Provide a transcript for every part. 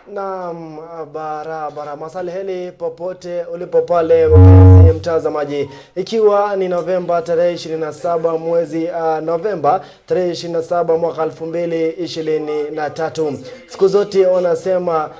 Naam, barabara masaliheli popote ulipo pale mpenzi mtazamaji, ikiwa ni Novemba tarehe 27 mwezi Novemba tarehe 27 mwaka 2023. Siku zote wanasema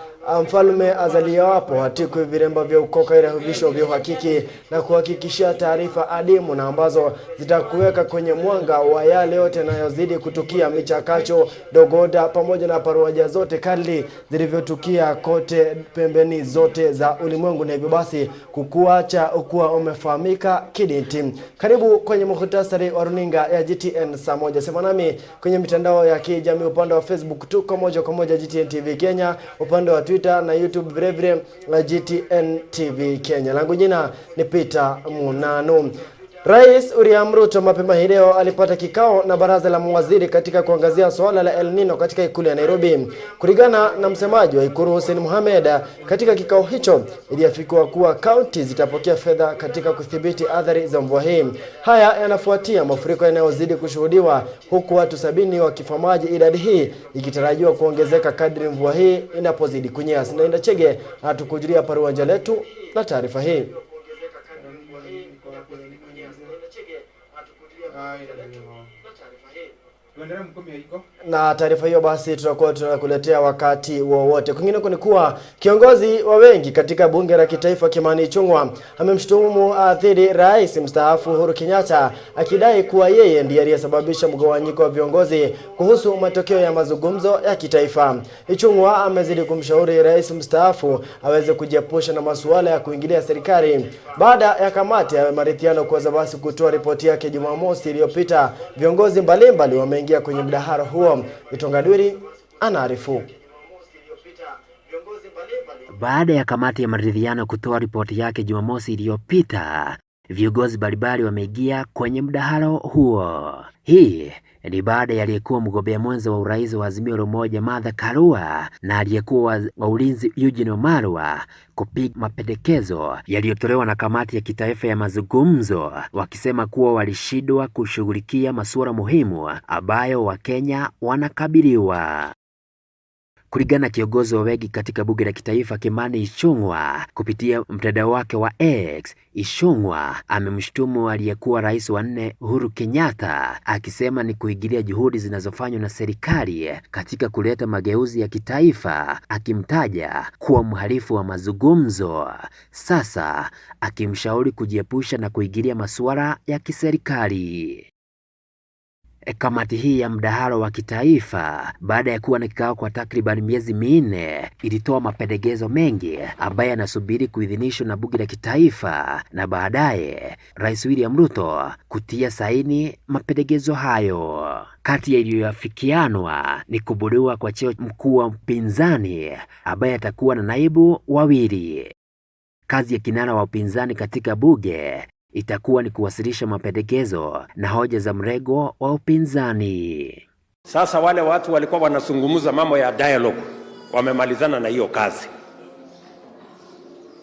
mfalme azaliwapo hatiku viremba vya ukoka ila huvisho vya uhakiki, na kuhakikishia taarifa adimu na ambazo zitakuweka kwenye mwanga wa yale yote yanayozidi kutukia michakacho dogoda pamoja na paruaja zote kali zilivyotukia kote pembeni zote za ulimwengu, na hivyo basi kukuacha ukuwa umefahamika kidinti. Karibu kwenye muhtasari wa runinga ya Gtn Saa Moja. Sema nami kwenye mitandao ya kijamii, upande wa Facebook tuko moja kwa moja GTN TV Kenya, upande wa Twitter na YouTube vile vile GTN TV Kenya. Langu jina ni Peter Munanu. Rais William Ruto mapema hii leo alipata kikao na baraza la mawaziri katika kuangazia swala la El Nino katika ikulu ya Nairobi. Kulingana na msemaji wa ikulu Hussein Mohamed, katika kikao hicho iliafikiwa kuwa kaunti zitapokea fedha katika kudhibiti athari za mvua hii. Haya yanafuatia mafuriko yanayozidi kushuhudiwa, huku watu 70 wakifa maji, idadi hii ikitarajiwa kuongezeka kadri mvua hii inapozidi kunyesha. Naenda Chege atukujulia paruanja letu na taarifa hii. Na taarifa hiyo basi tutakuwa tunakuletea wakati wowote. Kwingine ni kuwa kiongozi wa wengi katika bunge la kitaifa Kimani Ichung'wah amemshutumu rais mstaafu Uhuru Kenyatta, akidai kuwa yeye ndiye aliyesababisha mgawanyiko wa viongozi kuhusu matokeo ya mazungumzo ya kitaifa. Ichung'wah amezidi kumshauri rais mstaafu aweze kujiepusha na masuala ya kuingilia serikali baada ya kamati ya maridhiano kuweza basi kutoa ripoti yake Jumamosi iliyopita. Viongozi mbalimbali wameingia kwenye mdahalo huo. Mitongadwiri anaarifu. Baada ya kamati ya maridhiano kutoa ripoti yake Jumamosi iliyopita, viongozi mbalimbali wameingia kwenye mdahalo huo. Hii ni baada ya aliyekuwa mgombea mwenza wa urais wa Azimio la Umoja Martha Karua na aliyekuwa wa ulinzi Eugene Wamalwa kupiga mapendekezo yaliyotolewa na kamati ya kitaifa ya mazungumzo, wakisema kuwa walishindwa kushughulikia masuala muhimu ambayo Wakenya wanakabiliwa. Kulingana na kiongozi wa wengi katika bunge la kitaifa Kimani Ichung'wah, kupitia mtandao wake wa X, Ichung'wah amemshutumu aliyekuwa rais wa 4 Uhuru Kenyatta, akisema ni kuingilia juhudi zinazofanywa na serikali katika kuleta mageuzi ya kitaifa, akimtaja kuwa mhalifu wa mazungumzo. Sasa akimshauri kujiepusha na kuingilia masuala ya kiserikali. Kamati hii ya mdahalo wa kitaifa, baada ya kuwa na kikao kwa takriban miezi 4, ilitoa mapendekezo mengi ambayo yanasubiri kuidhinishwa na bunge la kitaifa, na baadaye Rais William Ruto kutia saini mapendekezo hayo. Kati ya iliyoafikianwa ni kubuniwa kwa cheo mkuu wa upinzani ambaye atakuwa na naibu wawili. Kazi ya kinara wa upinzani katika bunge itakuwa ni kuwasilisha mapendekezo na hoja za mrengo wa upinzani. Sasa wale watu walikuwa wanazungumza mambo ya dialogue wamemalizana na hiyo kazi,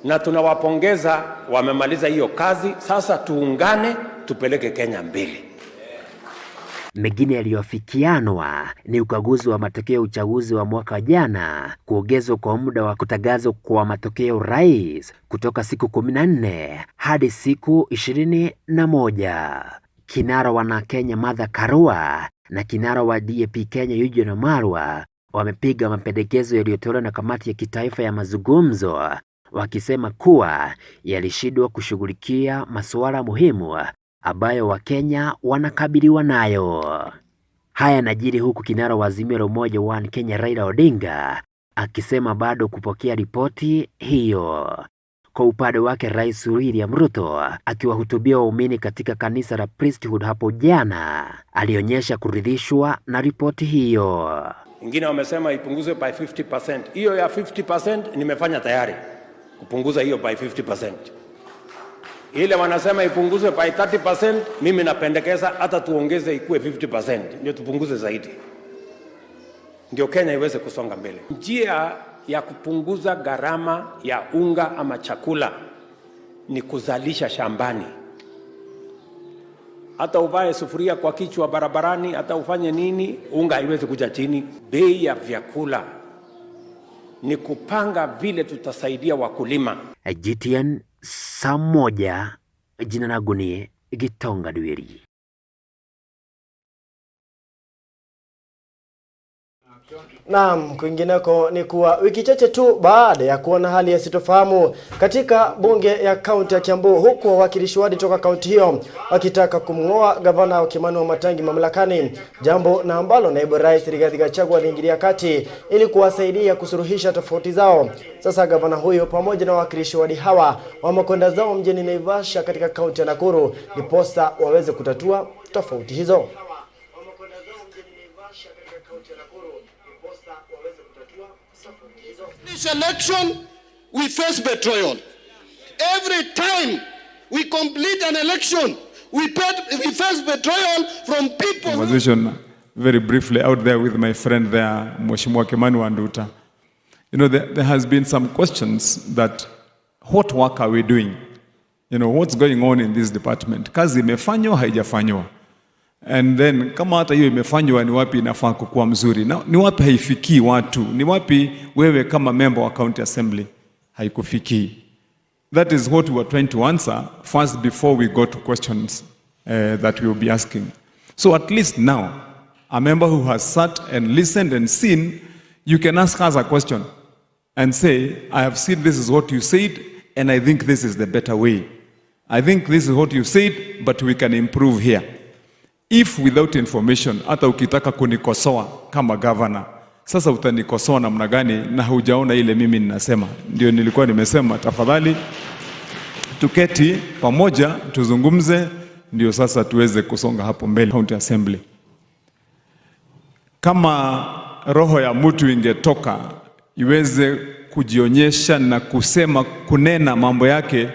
na tunawapongeza, wamemaliza hiyo kazi. Sasa tuungane tupeleke Kenya mbele. Mengine yaliyoafikianwa ni ukaguzi wa matokeo ya uchaguzi wa mwaka jana, kuongezwa kwa muda wa kutangazwa kwa matokeo rais kutoka siku 14 hadi siku 21. Kinara wa Kenya Martha Karua na kinara wa DAP Kenya Eugene Wamalwa wamepiga mapendekezo yaliyotolewa na kamati ya kitaifa ya mazungumzo, wakisema kuwa yalishindwa kushughulikia masuala muhimu ambayo Wakenya wanakabiliwa nayo. Haya yanajiri huku kinara wa Azimio la Umoja wa Kenya Raila Odinga akisema bado kupokea ripoti hiyo. Kwa upande wake Rais William Ruto akiwahutubia waumini katika kanisa la Priesthood hapo jana, alionyesha kuridhishwa na ripoti hiyo. Wengine wamesema ipunguzwe by 50%. Hiyo ya 50% nimefanya tayari kupunguza hiyo by 50%. Ile wanasema ipunguzwe by 30%, mimi napendekeza hata tuongeze ikuwe 50%, ndio tupunguze zaidi, ndio Kenya iweze kusonga mbele. Njia ya kupunguza gharama ya unga ama chakula ni kuzalisha shambani. Hata uvae sufuria kwa kichwa barabarani, hata ufanye nini, unga haiwezi kuja chini. Bei ya vyakula ni kupanga vile tutasaidia wakulima. Gtn Saa Moja, jina langu ni Gitonga Dweri. Naam, kwingineko ni kuwa wiki chache tu baada ya kuona hali ya sitofahamu katika bunge ya kaunti ya Kiambu, huku wawakilishi wadi toka kaunti hiyo wakitaka kumng'oa gavana wa Kimani Wamatangi mamlakani, jambo na ambalo naibu rais Rigathi Gachagua aliingilia kati ili kuwasaidia kusuruhisha tofauti zao. Sasa gavana huyo pamoja na wawakilishi wadi hawa wamekwenda zao mjini Naivasha katika kaunti ya Nakuru ndiposa waweze kutatua tofauti hizo. This election, we face betrayal. Every time we complete an election, we face betrayal from people. Conversation very briefly out there with my friend there, Mheshimiwa Kimani Wanduta. You know, there has been some questions that what work are we doing? You know, what's going on in this department? Kazi imefanywa haijafanywa. And then kama hata hiyo imefanywa ni wapi inafaa kuwa mzuri? Na ni wapi haifikii watu? Ni wapi wewe kama member wa county assembly haikufikii? That is what we were trying to answer first before we go to questions that we will be asking. So at least now, a member who has sat and listened and seen, you can ask us a question and say, I have seen this is what you said, and I think this is the better way. I think this is what you said, but we can improve here. If without information, hata ukitaka kunikosoa kama governor, sasa utanikosoa namna gani na hujaona ile mimi ninasema? Ndio nilikuwa nimesema tafadhali tuketi pamoja tuzungumze, ndio sasa tuweze kusonga hapo mbele county assembly. Kama roho ya mtu ingetoka iweze kujionyesha na kusema kunena mambo yake,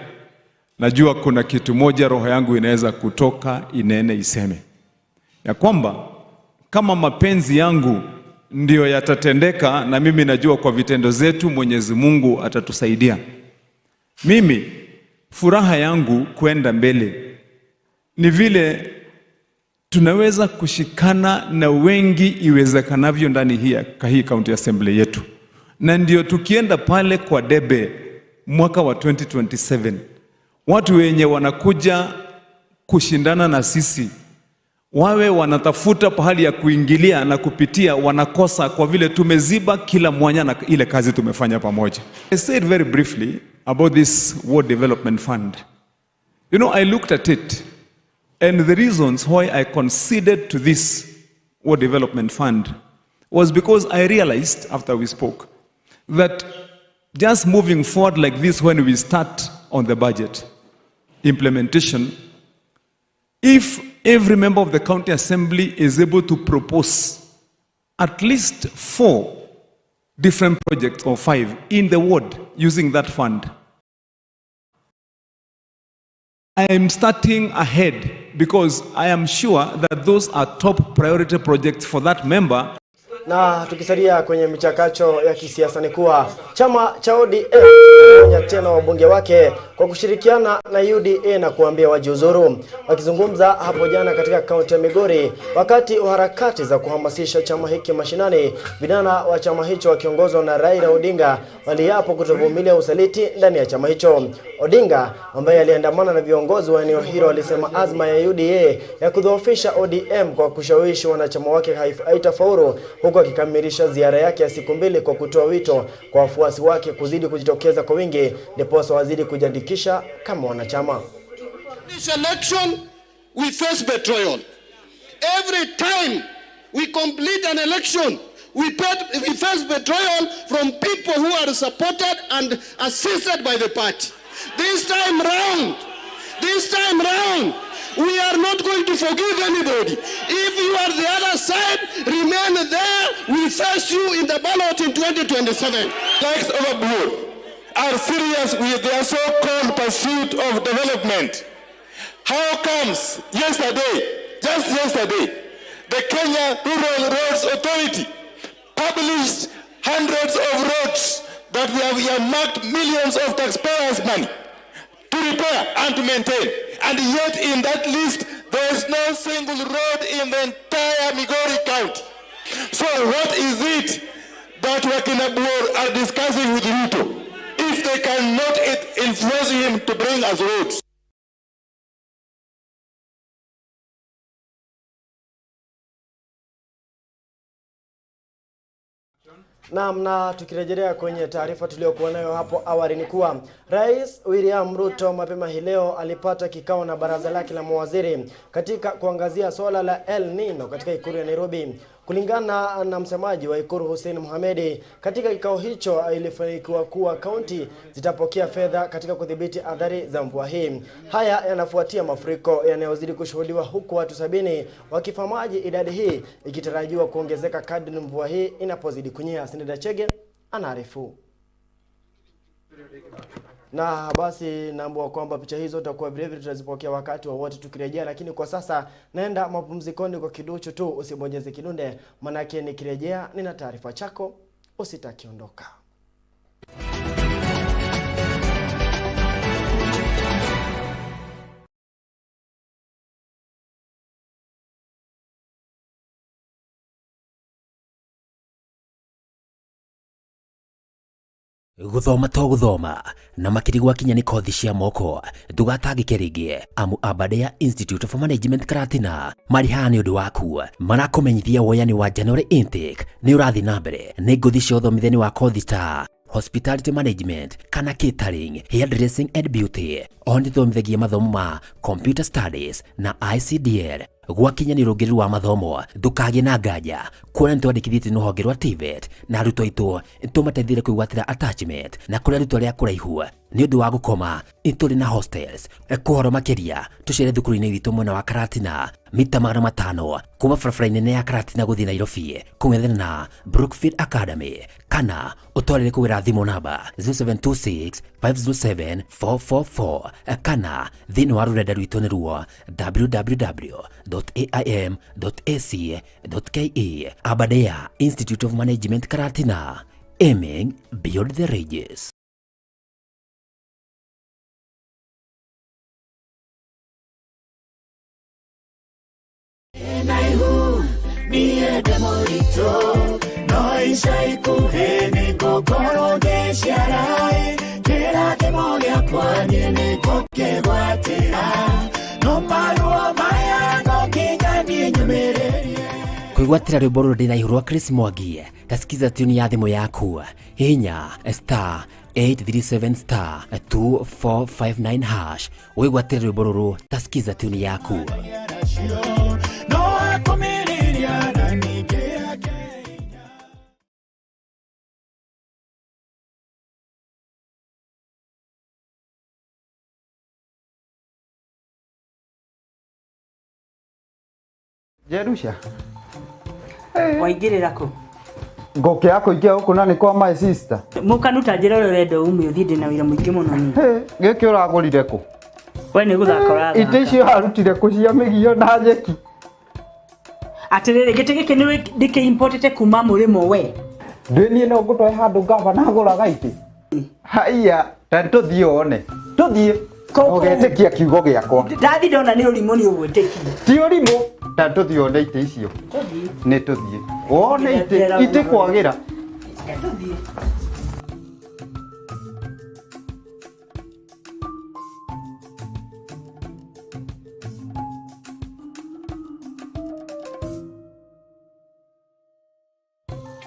najua kuna kitu moja roho yangu inaweza kutoka inene iseme ya kwamba kama mapenzi yangu ndio yatatendeka, na mimi najua kwa vitendo zetu Mwenyezi Mungu atatusaidia. Mimi furaha yangu kwenda mbele ni vile tunaweza kushikana na wengi iwezekanavyo ndani hii county assembly yetu, na ndio tukienda pale kwa debe mwaka wa 2027 watu wenye wanakuja kushindana na sisi wawe wanatafuta pahali ya kuingilia na kupitia, wanakosa kwa vile tumeziba kila mwanya na ile kazi tumefanya pamoja. I said very briefly about this Ward Development Fund. You know, I looked at it, and the reasons why I conceded to this Ward Development Fund was because I realized after we spoke that just moving forward like this when we start on the budget implementation, if every member of the county assembly is able to propose at least 4 different projects or 5 in the ward using that fund, I am starting ahead because I am sure that those are top priority projects for that member. Na tukisalia kwenye michakacho ya kisiasa ni kuwa chama cha ODM kimeonya tena wabunge wake kwa kushirikiana na UDA na kuambia wajiuzuru. Wakizungumza hapo jana katika kaunti ya Migori wakati wa harakati za kuhamasisha chama hiki mashinani, vijana wa chama hicho wakiongozwa na Raila Odinga waliapo kutovumilia usaliti ndani ya chama hicho. Odinga ambaye aliandamana na viongozi wa eneo hilo alisema azma ya UDA ya kudhoofisha ODM kwa kushawishi wanachama wake haitafaulu, huku akikamilisha ziara yake ya siku 2 kwa kutoa wito kwa wafuasi wake kuzidi kujitokeza kwa wingi ndiposa wazidi kujiandikisha kama wanachama. This election, we face betrayal. Every time we complete an election, we face betrayal from people who are supported and assisted by the party. This time round, we are not going to forgive anybody. If you are the other side, remain there. We face you in the ballot in 2027. Tax overboard are serious with their so-called pursuit of development. How comes just yesterday, the Kenya Rural Roads Authority published hundreds of roads that we have earmarked millions of taxpayers' money to repair and to maintain. And yet in that list, there is no single road in the entire Migori County. So what is it that Wakinabuor are discussing with Ruto if they cannot influence him to bring us roads? Na tukirejelea kwenye taarifa tuliyokuwa nayo hapo awali ni kuwa Rais William Ruto mapema hii leo alipata kikao na baraza lake la mawaziri katika kuangazia swala la El Nino katika ikulu ya Nairobi. Kulingana na msemaji wa ikulu Hussein Mohamed, katika kikao hicho ilifanikiwa kuwa kaunti zitapokea fedha katika kudhibiti athari za mvua hii. Haya yanafuatia mafuriko yanayozidi kushuhudiwa huku watu 70 wakifa maji, idadi hii ikitarajiwa kuongezeka kadri mvua hii inapozidi kunyesha. Sinida Chege anaarifu. Na basi naambiwa kwamba picha hizo tutakuwa vile tutazipokea wakati wowote tukirejea, lakini kwa sasa naenda mapumzikoni kwa kiduchu tu. Usibonyeze kidunde, manake nikirejea nina taarifa chako, usitakiondoka. Guthoma to guthoma na makirigwa kinya ni kothi cia moko ndugatangike ringi amu Aberdare Institute of Management Karatina mariha ni undu waku marakumenyithia woyani wa January intake ni urathi na mbere ni nguthi cia uthomithani wa kothi ta hospitality management kana catering, hairdressing and beauty. Oni thomithagia mathomo ma computer studies na ICDL. Gwakinya ni rugiri wa mathomo ndukagie na nganja kuona ntwandikithite no honge rwa TVET na arutwo aitu ntumateithire kuigwatira attachment na kuria rutwo ria kuraihu ni undu wa gukoma ituri na hostels. Kuhoro makiria tucere thukuru-ini witu mwena wa Karatina mita 500 kuma barabara nene ya Karatina guthii Nairobi kumethana na Brookfield Academy kana utwarire kugira thimu namba 0726 507 444 kana thini wa rurenda rwitu ni ruo www.aim.ac.ke. Aberdare Institute of Management Karatina, aiming beyond the ranges. Kuigwatira rwimbo ruri na ihurwa Chris Mwangi, tasikiza tune ya thimu yaku hinya star 837 star 2459 hash. Wigwatira rwimbo ruru, tasikiza tune yaku. Jerusha. Waigirira ku. Ngoke yako ikia huko nani kwa my sister. Mukanuta njero rendo umi uthinde na wira muingi muno ni. Geke uragurire ku. We ni guthaka ratha. Iticio harutire ku cia migio na njeki. Atirire gitege ni ndike importete kuma murimo we. Ndini no gutwe handu ngava na gura gaiti. Haiya, tanto thione. Tuthie. Ogetekia kiugo giakwa. Ndathi ndona ni urimo ni ugweteki. Ti urimo. Tanto thione ite icio. Ni tuthie. Wone ite kwagira. Tuthie.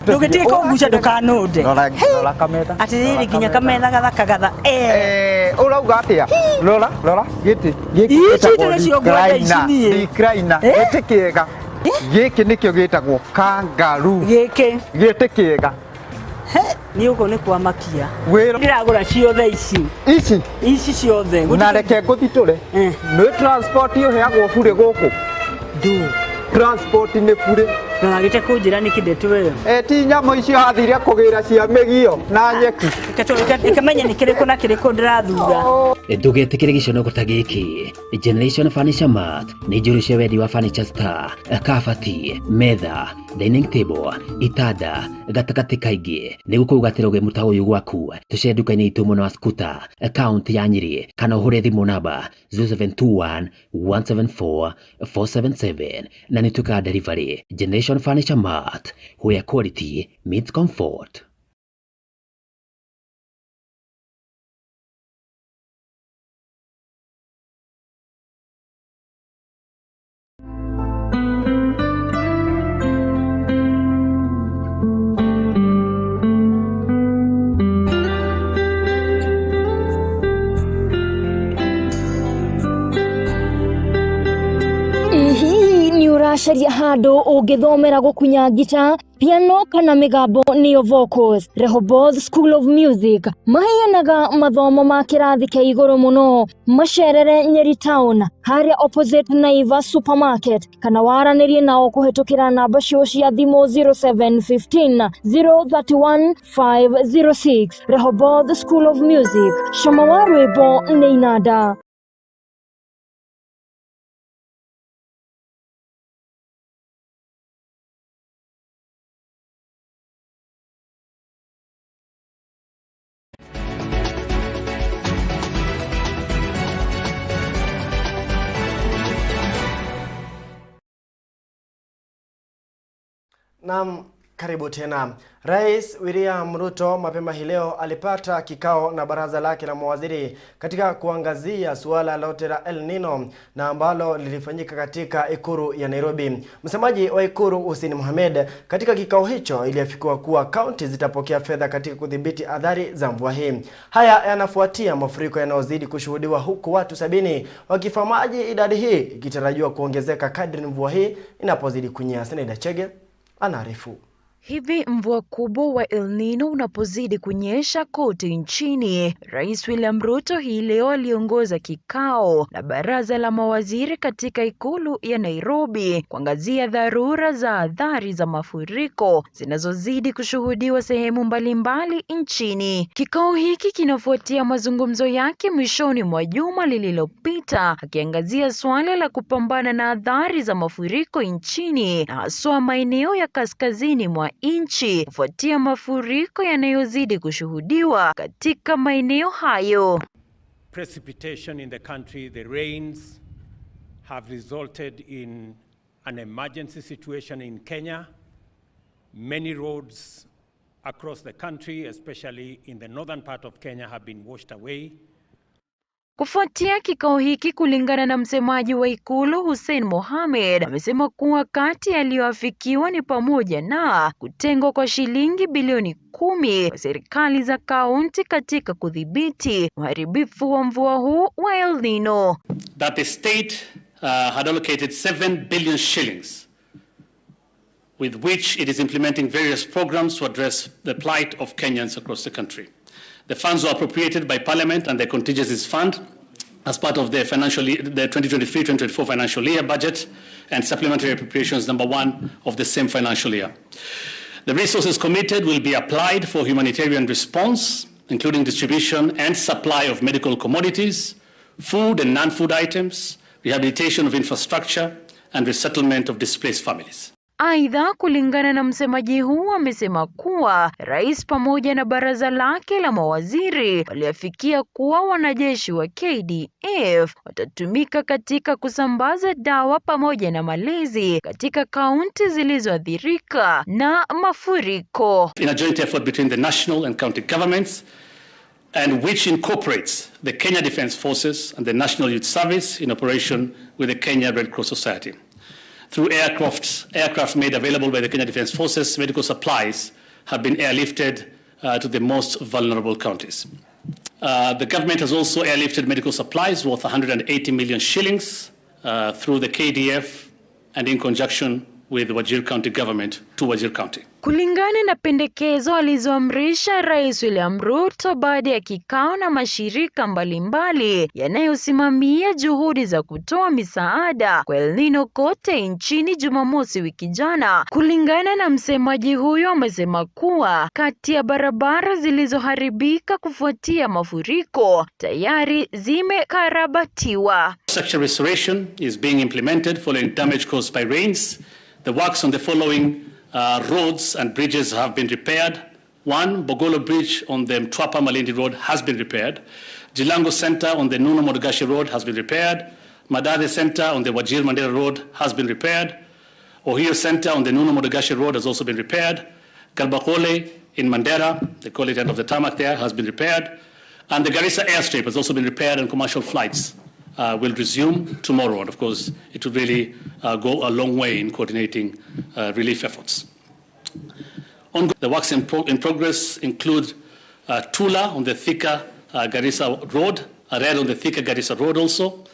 Ndugitike kuguca ndukanunde. Rora kamera. Atiriri ginya kamera gathaka gatha. Urauga atia? Rora giti. Kraina. Giti kiega. Giki nikio gitagwo kangaroo. Giti kiega. Ni uko ni kwa makia. Ndiragura ciothe ici. Ici ciothe. Na reke nguthiture. Ni transport yo heagwo bure guku. Transport ni bure. Na gite kunjira ni kindetu wewe. Ti nyamo icio hathire kugira cia migio na nyeki. Ikamenya ni kiriko na kiriko ndirathura. Ndugetikire gicono gutagiki Generation Furniture Mart ni jurushe wedi wa Furniture Star, kabati, metha, dining table, itanda, gatakati kaigi ni gukugatira gwe mutaho uyu gwaku tuce nduka-ini itu muno wa Skuta account ya Nyeri kana uhure thimu namba 0721 174 477 na nituka delivery. Generation Furniture Mart, where quality meets comfort. Sharia hado ugithomera gukunya gita, piano kana migambo niyo vocals. Rehoboth School of Music maheyanaga mathomo ma kirathi kia iguru muno. Macerere Nyeri Town haria opposite Naiva Supermarket kana waranirie nao kuhetukira namba cio cia thimu 0715 031 506. Rehoboth School of Music, cama wa rwimbo ni inanda. Naam, karibu tena. Rais William Ruto mapema hii leo alipata kikao na baraza lake la mawaziri katika kuangazia suala lote la El Nino na ambalo lilifanyika katika ikulu ya Nairobi. Msemaji wa ikulu Hussein Mohamed katika kikao hicho iliafikiwa kuwa kaunti zitapokea fedha katika kudhibiti athari za mvua hii. Haya yanafuatia mafuriko yanayozidi kushuhudiwa huku watu 70 wakifa maji, idadi hii ikitarajiwa kuongezeka kadri mvua hii inapozidi kunyesha. Seneda Chege anaarifu. Hivi mvua kubwa wa El Nino unapozidi kunyesha kote nchini, Rais William Ruto hii leo aliongoza kikao na baraza la mawaziri katika ikulu ya Nairobi kuangazia dharura za athari za mafuriko zinazozidi kushuhudiwa sehemu mbalimbali nchini. Kikao hiki kinafuatia mazungumzo yake mwishoni mwa juma lililopita akiangazia swala la kupambana na athari za mafuriko nchini na haswa maeneo ya kaskazini mwa inchi kufuatia mafuriko yanayozidi kushuhudiwa katika maeneo hayo. Precipitation in the country, the rains have resulted in an emergency situation in Kenya. Many roads across the country, especially in the northern part of Kenya, have been washed away. Kufuatia kikao hiki, kulingana na msemaji wa ikulu Hussein Mohamed, amesema kuwa kati yaliyoafikiwa ni pamoja na kutengwa kwa shilingi bilioni 10 kwa serikali za kaunti katika kudhibiti uharibifu wa mvua huu wa El Nino. That the state had allocated 7 billion shillings with which it is implementing various programs to address the plight of Kenyans across the country. The funds were appropriated by Parliament and the contingencies fund as part of the 2023-2024 financial year budget and supplementary appropriations number 1 of the same financial year. The resources committed will be applied for humanitarian response, including distribution and supply of medical commodities, food and non-food items, rehabilitation of infrastructure, and resettlement of displaced families. Aidha, kulingana na msemaji huu, amesema kuwa rais pamoja na baraza lake la mawaziri waliafikia kuwa wanajeshi wa KDF watatumika katika kusambaza dawa pamoja na malezi katika kaunti zilizoathirika na mafuriko. In a joint effort between the national and county governments, and which incorporates the Kenya Defence Forces and the National Youth Service in operation with the Kenya Red Cross Society. Through aircraft made available by the Kenya Defence Forces, medical supplies have been airlifted to the most vulnerable counties. The government has also airlifted medical supplies worth 180 million shillings through the KDF and in conjunction with with the Wajir County government to Wajir County. Kulingana na pendekezo alizoamrisha Rais William Ruto baada ya kikao na mashirika mbalimbali yanayosimamia juhudi za kutoa misaada kwa El Nino kote nchini Jumamosi wiki jana. Kulingana na msemaji huyo, amesema kuwa kati ya barabara zilizoharibika kufuatia mafuriko tayari zimekarabatiwa. Structure restoration is being implemented following damage caused by rains. The works on the following roads and bridges have been repaired. One, Bogolo Bridge on the Mtwapa Malindi Road has been repaired. Jilango Center on the Nuno Modogashe Road has been repaired. Madade Center on the Wajir Mandela Road has been repaired. Ohio Center on the Nuno Modogashe Road has also been repaired. Galbakole in Mandera, they call it end of the tarmac there, has been repaired. And the Garissa airstrip has also been repaired, and commercial flights will resume tomorrow. And of course, it will really go a long way in coordinating relief efforts. The works in progress include Tula on the Thika Garissa Road, Ared on the Thika Garissa Road also,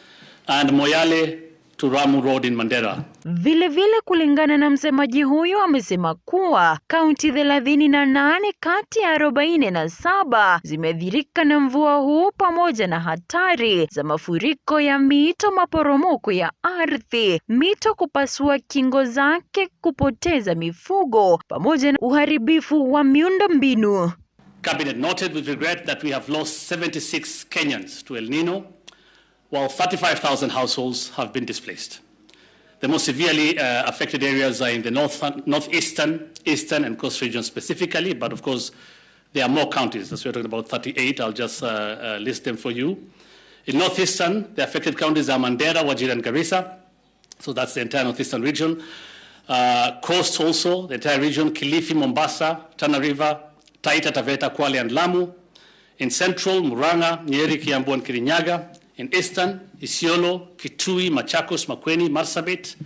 and Moyale to Ramu Road in Mandera. Vile kulingana na msemaji huyo, amesema kuwa kaunti 38 kati ya 47 zimedhirika na mvua huu pamoja na hatari za mafuriko ya mito, maporomoko ya ardhi, mito kupasua kingo zake, kupoteza mifugo pamoja na uharibifu wa miundombinu. Cabinet noted with regret that we have lost 76 Kenyans to El Nino, while 35,000 households have been displaced. The most severely affected areas are in the northeastern, eastern and coast regions specifically, but of course there are more counties. As we're talking about 38, I'll just list them for you. In northeastern, the affected counties are Mandera, Wajir and Garissa, so that's the entire northeastern region. Coast also, the entire region, Kilifi, Mombasa, Tana River, Taita, Taveta, Kwale and Lamu. In central, Murang'a, Nyeri, Kiambu and Kirinyaga. In eastern, Isiolo, Kitui, Machakos, Makueni, Marsabit,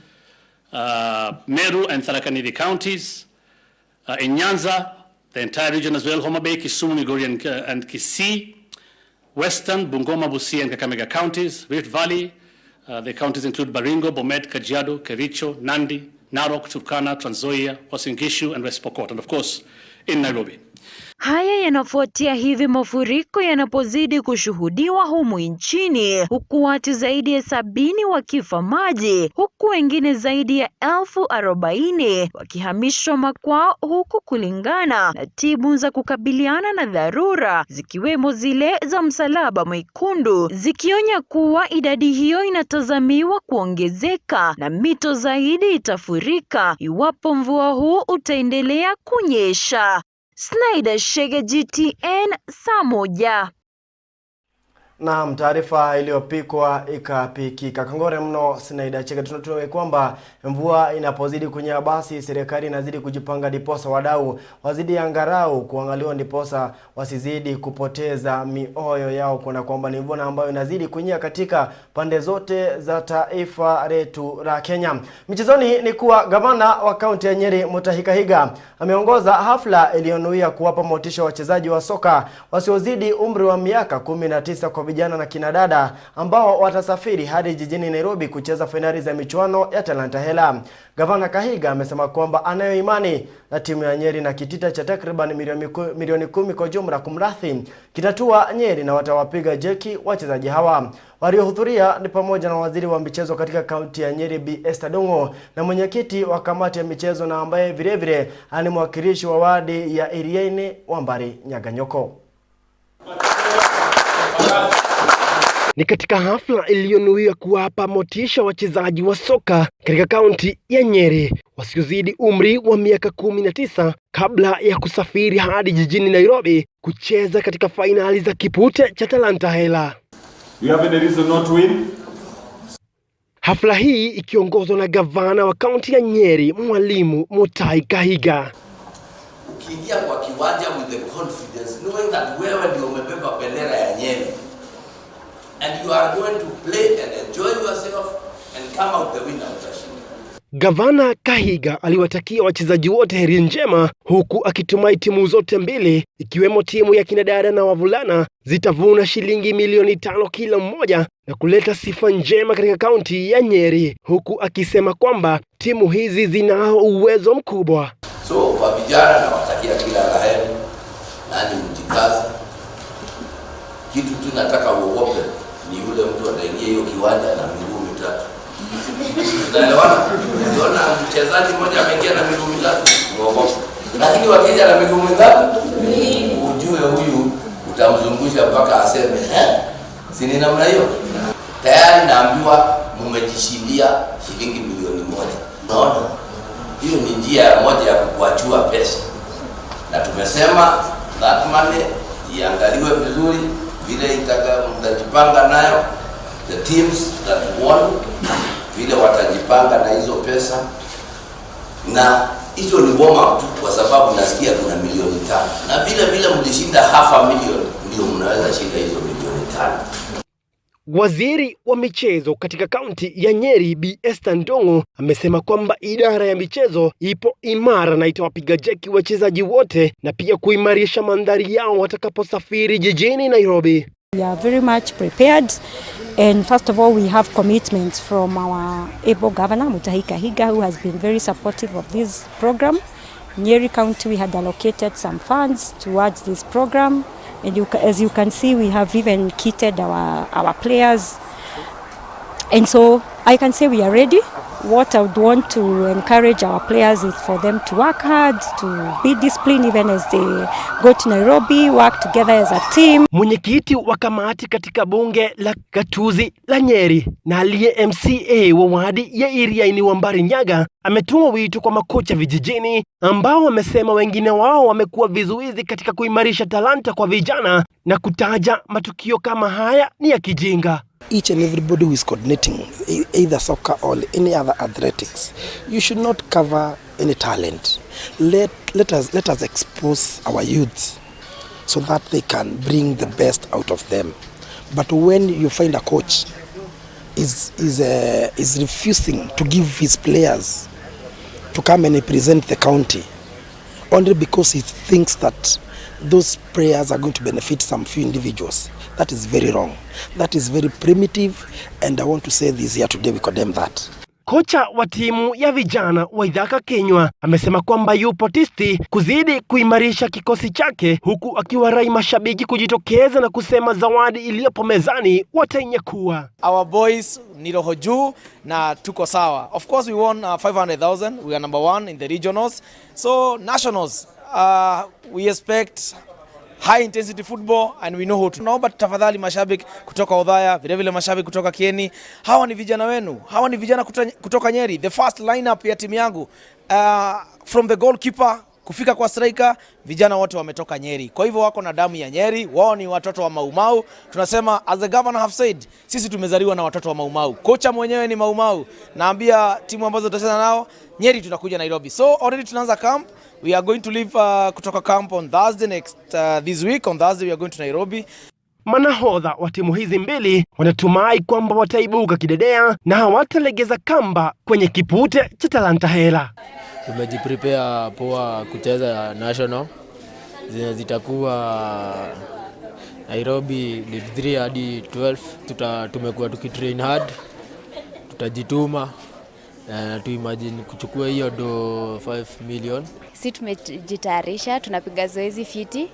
Meru and Tharaka Nithi counties. In Nyanza, the entire region as well, Homa Bay, Kisumu, Migori and Kisii. Western, Bungoma, Busia and Kakamega counties. Rift Valley, the counties include Baringo, Bomet, Kajiado, Kericho, Nandi, Narok, Turkana, Trans Nzoia, Uasin Gishu and West Pokot, and of course in Nairobi. Haya yanafuatia hivi mafuriko yanapozidi kushuhudiwa humu nchini, huku watu zaidi ya 70 wakifa maji, huku wengine zaidi ya 40,000 wakihamishwa makwao, huku kulingana na timu za kukabiliana na dharura zikiwemo zile za Msalaba Mwekundu zikionya kuwa idadi hiyo inatazamiwa kuongezeka na mito zaidi itafurika iwapo mvua huu utaendelea kunyesha. Snyder Shege, GTN Saa Moja. Naam, taarifa iliyopikwa ikapikika. Kangore mno Snyder Shege. Tunatume kwamba mvua inapozidi kunyesha basi serikali inazidi kujipanga diposa wadau wazidi angarau kuangaliwa diposa wasizidi kupoteza mioyo yao, kuna kwamba ni mvua ambayo inazidi kunyesha katika pande zote za taifa letu la Kenya. Michezoni ni kuwa gavana wa kaunti ya Nyeri Mutahi Kahiga ameongoza hafla iliyonuia kuwapa motisha wachezaji wa soka wasiozidi umri wa miaka 19 kwa vijana na kinadada ambao watasafiri hadi jijini Nairobi kucheza finali za michuano ya Talanta Hela. Gavana Kahiga amesema kwamba anayo imani na timu ya Nyeri na kitita cha takriban milioni 10 kwa jumla kumrathi kitatua Nyeri na watawapiga jeki wachezaji hawa. Waliohudhuria ni pamoja na waziri wa michezo katika kaunti ya Nyeri Bi Esther Dongo na mwenyekiti wa kamati ya michezo na ambaye vile ani mwakilishi wa wadi ya Iriaini Wambari Nyaganyoko. Ni katika hafla iliyonuia kuwapa motisha wachezaji wa soka katika kaunti ya Nyeri wasiozidi umri wa miaka 19 kabla ya kusafiri hadi jijini Nairobi kucheza katika fainali za kipute cha Talanta Hela. You have any reason not to win? Hafla hii ikiongozwa na gavana wa kaunti ya Nyeri Mwalimu Mutahi Kahiga. Ukiingia kwa kiwanja with the confidence knowing that wewe ndio umebeba bendera ya Nyeri and you are going to play and enjoy yourself and come out the winner. Gavana Kahiga aliwatakia wachezaji wote heri njema, huku akitumai timu zote mbili ikiwemo timu ya kinadada na wavulana zitavuna shilingi milioni 5 kila mmoja na kuleta sifa njema katika kaunti ya Nyeri, huku akisema kwamba timu hizi zinao uwezo mkubwa. So kwa vijana nawatakia kila la heri, nani mjikaze. Kitu tu nataka uogope ni yule mtu ataingia hiyo kiwanja na miguu mitatu. Unaelewana? Unaona mchezaji mmoja ameingia na miguu mitatu, uogope. Lakini wakija na miguu mingapi? Ujue huyu utamzungusha mpaka aseme, si ni namna hiyo? Tayari naambiwa mmejishindia shilingi milioni 1. Unaona? Hiyo ni njia moja ya kukuachua pesa. Na tumesema that money iangaliwe vizuri vile mtajipanga nayo, the teams that won vile watajipanga na hizo pesa, na hizo ni warm up tu, kwa sababu nasikia kuna milioni 5 na vile mlishinda $500,000 ndio mnaweza shinda hizo milioni 5. Waziri wa michezo katika kaunti ya Nyeri Bi Esther Ndongo amesema kwamba idara ya michezo ipo imara na itawapiga jeki wachezaji wote na pia kuimarisha mandhari yao watakaposafiri jijini Nairobi. We are very much prepared, and first of all we have commitments from our able governor Mutahi Kahiga, who has been very supportive of this program. Nyeri County, we had allocated some funds towards this program. And as you can see, we have even kitted our players. And so I can say we are ready. What I would want to encourage our players is for them to work hard, to be disciplined even as they go to Nairobi, work together as a team. Mwenyekiti wa kamati katika bunge la gatuzi la Nyeri na aliye MCA wa wadi ya Iriaini Wambari Nyaga ametoa wito kwa makocha vijijini ambao wamesema wengine wao wamekuwa vizuizi katika kuimarisha talanta kwa vijana na kutaja matukio kama haya ni ya kijinga. Each and everybody who is coordinating either soccer or any other athletics, you should not cover any talent. Let us expose our youth so that they can bring the best out of them. But when you find a coach is refusing to give his players to come and represent the county only because he thinks that those players are going to benefit some few individuals, that is very wrong. That is very primitive, and I want to say this here today, we condemn that. Kocha wa timu ya vijana wa Idhaka Kenywa amesema kwamba yupo tisti kuzidi kuimarisha kikosi chake, huku akiwarai mashabiki kujitokeza na kusema zawadi iliyopo mezani watainyakua. Our boys ni roho juu na tuko sawa. Of course we won 500,000, we are number 1 in the regionals. So nationals, we expect high intensity football and we know how to. Naomba tafadhali mashabiki kutoka Odhaya, vile vile mashabiki kutoka Kieni, hawa ni vijana wenu, hawa ni vijana kutoka Nyeri. The first lineup ya timu yangu, from the goalkeeper kufika kwa striker, vijana wote wametoka Nyeri. Kwa hivyo wako na damu ya Nyeri, wao ni watoto wa Maumau. Tunasema as the governor have said, sisi tumezaliwa na watoto wa Maumau. Kocha mwenyewe ni Maumau. Naambia timu ambazo tutacheza nao, Nyeri tunakuja Nairobi. So already tunaanza camp. We are going to leave kutoka camp on Thursday this week. On Thursday we are going to Nairobi. Manahodha wa timu hizi mbili wanatumai kwamba wataibuka kidedea na hawatalegeza kamba kwenye kipute cha talanta hela. Tumejiprepare poa kucheza national. Zitakuwa Nairobi league 3 hadi 12. Tumekuwa tukitrain hard. Tutajituma. Tu imagine kuchukua hiyo do 5 million. Sisi tumejitayarisha, tunapiga zoezi fiti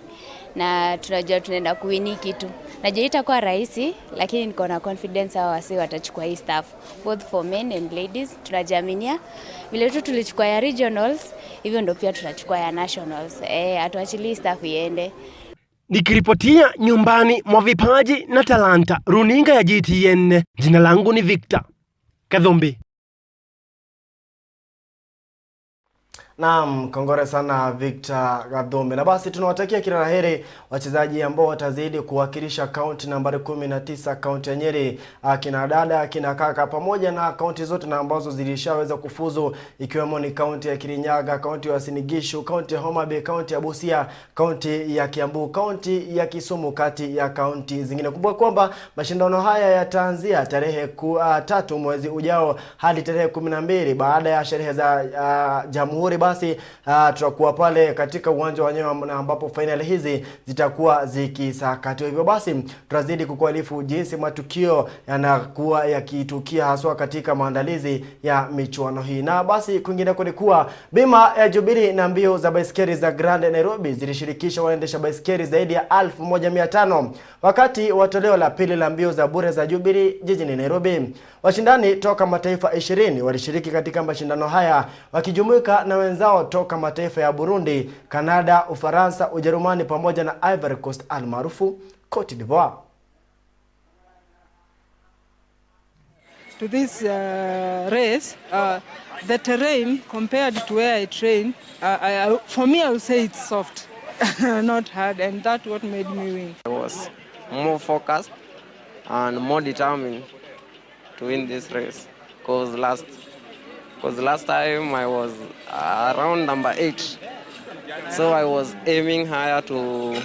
na tunajua tunaenda kuwini kitu. Najua itakuwa rahisi, lakini niko na confidence hao wasi watachukua hii staff, both for men and ladies. Tunajiaminia vile tu tulichukua ya regionals, hivyo ndio pia tutachukua ya nationals. Atuachilie staff iende. Nikiripotia nyumbani mwa vipaji na talanta, runinga ya GTN, jina langu ni Victor Kadhombe. Naam, kongore sana Victor Gadhombe. Na basi tunawatakia kila laheri wachezaji ambao watazidi kuwakilisha kaunti nambari 19 kaunti ya Nyeri, akina dada, akina kaka, pamoja na kaunti zote na ambazo zilishaweza kufuzu, ikiwemo ni kaunti ya Kirinyaga, kaunti ya Sinigishu, kaunti ya Homa Bay, kaunti ya Busia, kaunti ya Kiambu, kaunti ya Kisumu, kati ya kaunti zingine. Kumbuka kwamba mashindano haya yataanzia tarehe 3 mwezi ujao hadi tarehe 12 baada ya sherehe za Jamhuri. Basi tutakuwa pale katika uwanja wa Nyayo ambapo finali hizi zitakuwa zikisakatwa. Hivyo basi tutazidi kukuarifu jinsi matukio yanakuwa yakitukia haswa katika maandalizi ya michuano hii. Na basi kwingine kulikuwa bima ya Jubilee na mbio za baiskeli za Grand Nairobi zilishirikisha waendesha baiskeli zaidi ya 1500 wakati wa toleo la pili la mbio za bure za Jubilee jijini Nairobi. Washindani toka mataifa 20 walishiriki katika mashindano haya wakijumuika na wenzao toka mataifa ya Burundi, Canada, Ufaransa, Ujerumani pamoja na Ivory Coast almaarufu Cote d'Ivoire. To this race, the terrain compared to where I train, for me I would say it's soft, not hard, and that's what made me win. I was more focused and more determined to win this race, because last time I was around number 8, so I was aiming higher to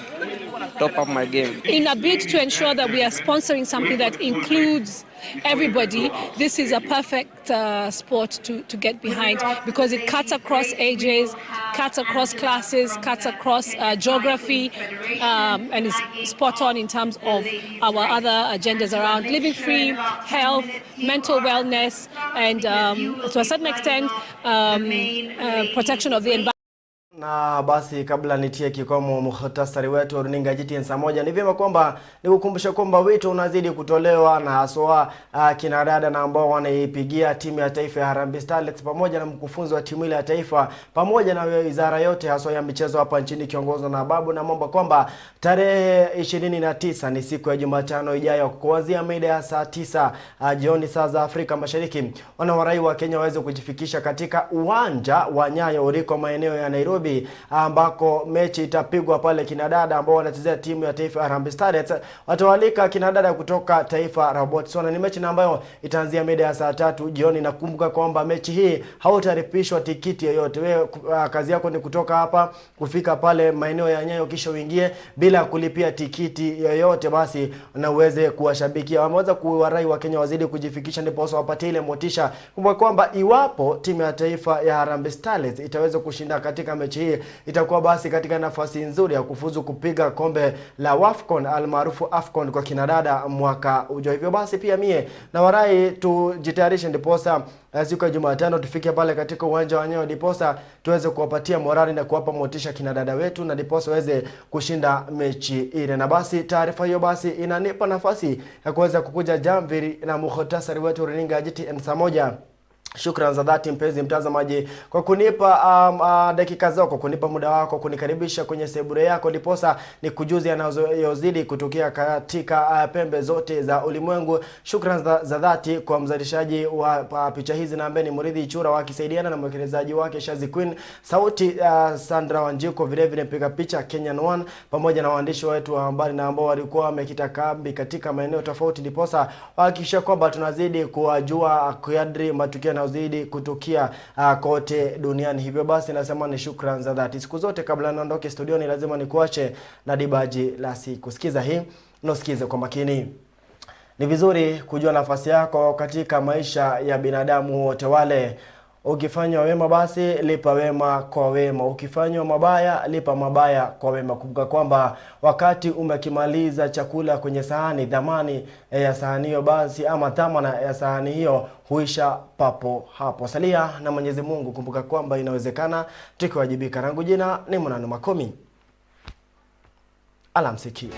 top up my game. In a bid to ensure that we are sponsoring something that includes everybody, this is a perfect sport to get behind, because it cuts across ages, cuts across classes, cuts across geography, and is spot on in terms of our other agendas around living free, health, mental wellness, and to a certain extent protection of the environment. Na basi kabla nitie kikomo muhtasari wetu wa runinga Gtn Saa Moja, ni vyema kwamba nikukumbusha kwamba wito unazidi kutolewa na haswa kina dada na ambao wanaipigia timu ya taifa ya Harambee Starlets pamoja na mkufunzi wa timu ile ya taifa pamoja na wizara yote haswa ya michezo hapa nchini kiongozwa na Babu na Momba kwamba tarehe 29 ni siku ya Jumatano ijayo kuanzia mida ya saa 9 jioni saa za Afrika Mashariki, wanawarai wa Kenya waweze kujifikisha katika uwanja wa Nyayo uliko maeneo ya Nairobi, ambako mechi itapigwa pale. Kinadada ambao wanachezea timu ya taifa Harambee Starlets watawalika kinadada kutoka taifa la Botswana. Ni mechi ambayo itaanzia mida ya saa 3 jioni, na kumbuka kwamba mechi hii hautaripishwa tikiti yoyote. Wewe kazi yako ni kutoka hapa kufika pale maeneo ya Nyayo kisha uingie bila kulipia tikiti yoyote, basi na uweze kuwashabikia. Wameweza kuwarai wa Kenya wazidi kujifikisha ndipo wapate ile motisha. Kumbuka kwamba iwapo timu ya taifa ya Harambee Starlets itaweza kushinda katika mechi hii, itakuwa basi katika nafasi nzuri ya kufuzu kupiga kombe la WAFCON almaarufu AFCON kwa kinadada mwaka ujao. Hivyo basi pia mie na warai tujitayarishe ndiposa siku ya Jumatano tufike pale katika uwanja wa Nyayo ndiposa tuweze kuwapatia morali na kuwapa motisha kinadada wetu na ndiposa waweze kushinda mechi ile. Na basi taarifa hiyo basi inanipa nafasi ya kuweza kukuja jamvi na muhtasari wetu runinga Gtn Saa Moja. Shukrani za dhati mpenzi mtazamaji kwa kunipa dakika zako, kunipa muda wako, kunikaribisha kwenye sebure yako ndiposa nikujuze yanayozidi kutokea katika pembe zote za ulimwengu. Shukrani za dhati kwa mzalishaji wa picha hizi na ambaye ni Muridhi Chura wakisaidiana na mwekelezaji wake Shazi Queen, sauti Sandra Wanjiko, vile vile mpiga picha Kenyan One, pamoja na waandishi wetu wa habari na ambao walikuwa wamekita kambi katika maeneo tofauti ndiposa wahakikisha kwamba tunazidi kuwajua kadri matukio na zidi kutukia kote duniani. Hivyo basi nasema ni shukrani za dhati. Siku zote kabla naondoke studioni lazima nikuache na dibaji la siku. Sikiza hii na usikize kwa makini. Ni vizuri kujua nafasi yako katika maisha ya binadamu wote wale. Ukifanya wema basi lipa wema kwa wema, ukifanya mabaya lipa mabaya kwa wema. Kumbuka kwamba wakati umekimaliza chakula kwenye sahani, dhamani ya sahani hiyo basi ama thamana ya sahani hiyo huisha papo hapo. Salia na Mwenyezi Mungu, kumbuka kwamba inawezekana tukiwajibika. Rangu jina ni Munanu Makumi. Alamsiki.